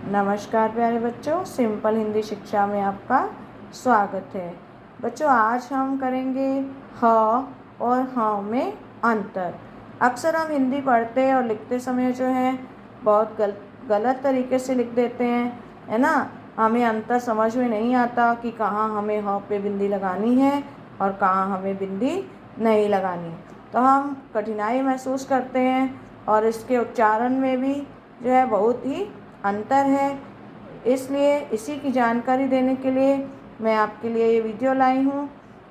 नमस्कार प्यारे बच्चों, सिंपल हिंदी शिक्षा में आपका स्वागत है। बच्चों, आज हम करेंगे ह और ह में अंतर। अक्सर हम हिंदी पढ़ते और लिखते समय जो है बहुत गलत तरीके से लिख देते हैं, है ना। हमें अंतर समझ में नहीं आता कि कहाँ हमें ह पे बिंदी लगानी है और कहाँ हमें बिंदी नहीं लगानी। तो हम कठिनाई महसूस करते हैं और इसके उच्चारण में भी जो है बहुत ही अंतर है। इसलिए इसी की जानकारी देने के लिए मैं आपके लिए ये वीडियो लाई हूँ।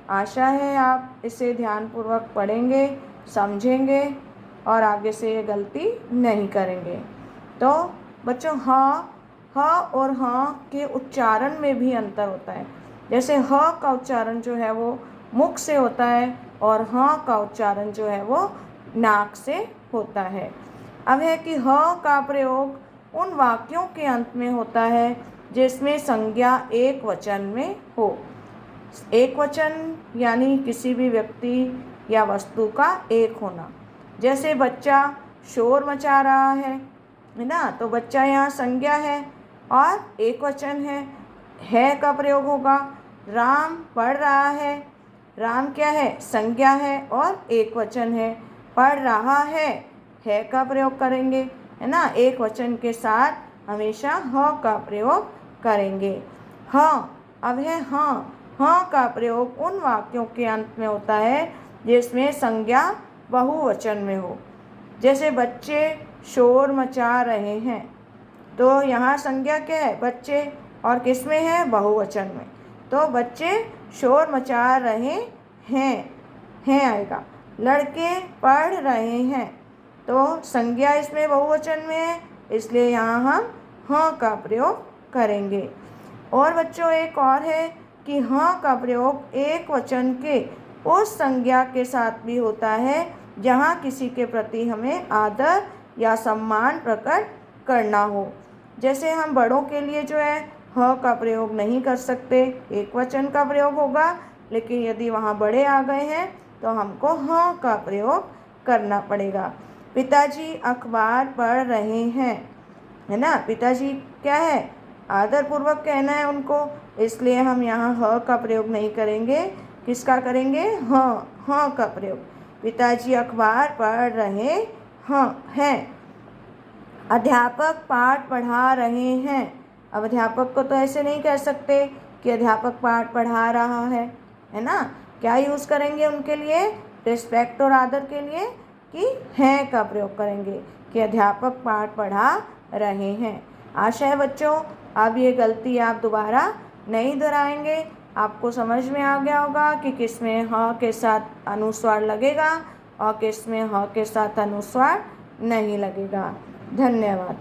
आशा है आप इसे ध्यानपूर्वक पढ़ेंगे, समझेंगे और आगे से ये गलती नहीं करेंगे। तो बच्चों, ह और ह के उच्चारण में भी अंतर होता है। जैसे ह का उच्चारण जो है वो मुख से होता है और ह का उच्चारण जो है वो नाक से होता है। अब है कि ह का प्रयोग उन वाक्यों के अंत में होता है जिसमें संज्ञा एक वचन में हो। एक वचन यानी किसी भी व्यक्ति या वस्तु का एक होना। जैसे बच्चा शोर मचा रहा है ना, तो बच्चा यहाँ संज्ञा है और एक वचन है का प्रयोग होगा। राम पढ़ रहा है, राम क्या है, संज्ञा है और एक वचन है। पढ़ रहा है का प्रयोग करेंगे, है ना। एक वचन के साथ हमेशा ह का प्रयोग करेंगे। अब है ह का प्रयोग उन वाक्यों के अंत में होता है जिसमें संज्ञा बहुवचन में हो। जैसे बच्चे शोर मचा रहे हैं, तो यहाँ संज्ञा क्या है, बच्चे, और किस में है, बहुवचन में। तो बच्चे शोर मचा रहे हैं आएगा। लड़के पढ़ रहे हैं, तो संज्ञा इसमें बहुवचन में है, इसलिए यहाँ हम ह का प्रयोग करेंगे। और बच्चों, एक और है कि ह का प्रयोग एक वचन के उस संज्ञा के साथ भी होता है जहाँ किसी के प्रति हमें आदर या सम्मान प्रकट करना हो। जैसे हम बड़ों के लिए जो है ह का प्रयोग नहीं कर सकते, एक वचन का प्रयोग होगा, लेकिन यदि वहाँ बड़े आ गए हैं तो हमको ह का प्रयोग करना पड़ेगा। पिताजी अखबार पढ़ रहे हैं, है ना। पिताजी क्या है, आदरपूर्वक कहना है उनको, इसलिए हम यहाँ ह का प्रयोग नहीं करेंगे। किसका करेंगे, ह का प्रयोग। पिताजी अखबार पढ़ रहे हैं। अध्यापक पाठ पढ़ा रहे हैं। अब अध्यापक को तो ऐसे नहीं कह सकते कि अध्यापक पाठ पढ़ा रहा है ना। क्या यूज़ करेंगे उनके लिए, रिस्पेक्ट और आदर के लिए, कि हैं का प्रयोग करेंगे कि अध्यापक पाठ पढ़ा रहे हैं। आशा है बच्चों अब ये गलती आप दोबारा नहीं दोहराएंगे। आपको समझ में आ गया होगा कि किस में ह के साथ अनुस्वार लगेगा और किस में ह के साथ अनुस्वार नहीं लगेगा। धन्यवाद।